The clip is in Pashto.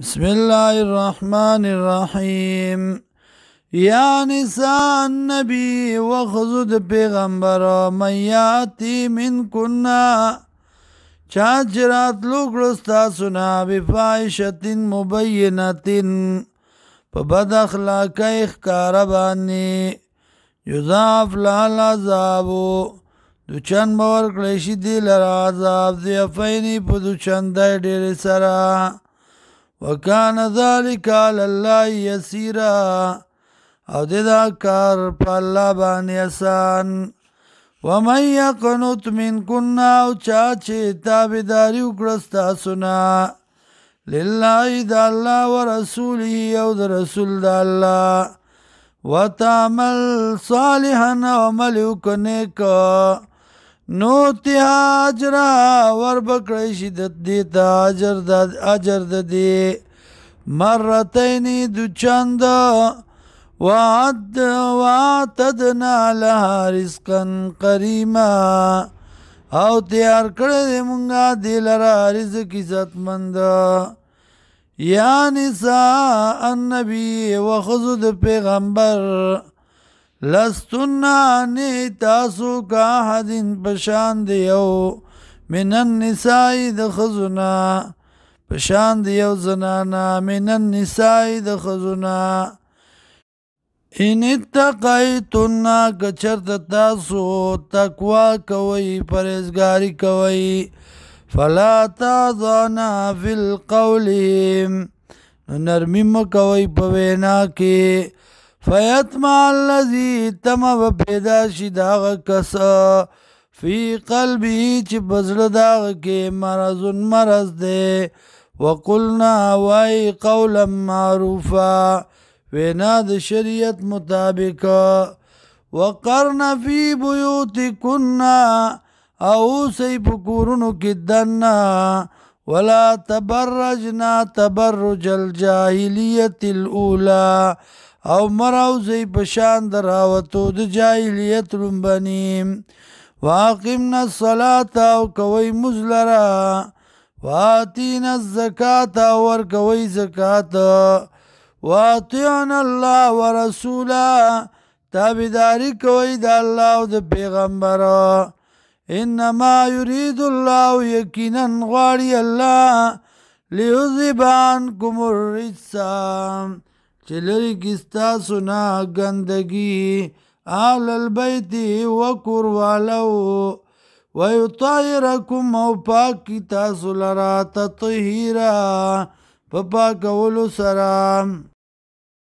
بسم الله الرحمن الرحیم. یا نساء النبی وخذ پیغمبر من یاتی من کننا چاچرات لوکڑستا سنا بفاحشة مبینة پا بد اخلاق اخکار بانی یضاعف لها العذابو دو چند باور کلیشی دی لرا عذاب ضعفینی پا دو چندائی دیر سرا وکان ذالک علی اللہ یسیرا او دیدا کار پا اللہ بانی آسان. ومن یقنط من کننا او چاچے تابداری اکڑستا سنا للہ دا اللہ ورسولی او دا رسول دا اللہ وتعمل صالحا وعمل کنیک نوتها اجرا وربکڑی شدت دیتا اجر دی مرتینی دو چند وعتدنا لها رزقا قریما او تیار کردی منگا دی لرا رزق عزت مند. یا نساء النبی وخذ پیغمبر لستنانی تاسو کا حدین پشان دیو من النساء دخزنا پشان دیو زنانا من النساء دخزنا ان اتقیتن کچرت تاسو تقوی کوئی پرہیزگاری کوئی فلا تعضنا فی القول نرمی مکوئی پوینا کی فیطمع الذی تمہ پیدا شی داغ کس فی قلبی چی بزر داغ کے مرض دے وقلنا وائی قولا معروفا وینا د شریعت مطابق وقرن فی بیوتکن او سی پکورنو کی دنا ولا تبرجنا تبرج الجاہلیت الاولا او مراوزی پشان دراوتو د جاہلیت رنبنیم واقمنا الصلاة او کوئی مزلرا واتینا الزکاة ور کوئی زکاة واطیعنا اللہ ورسولا تابداری کوئی دا اللہ و دا پیغمبر انما یرید اللہ یقینا غاری اللہ لیذہب عنکم الرجس چلری کستا سنا گندگی آل البیت وکروالو ویطائرکم او پاک کی تاسو لرا تطہیرا پاکولو سرام.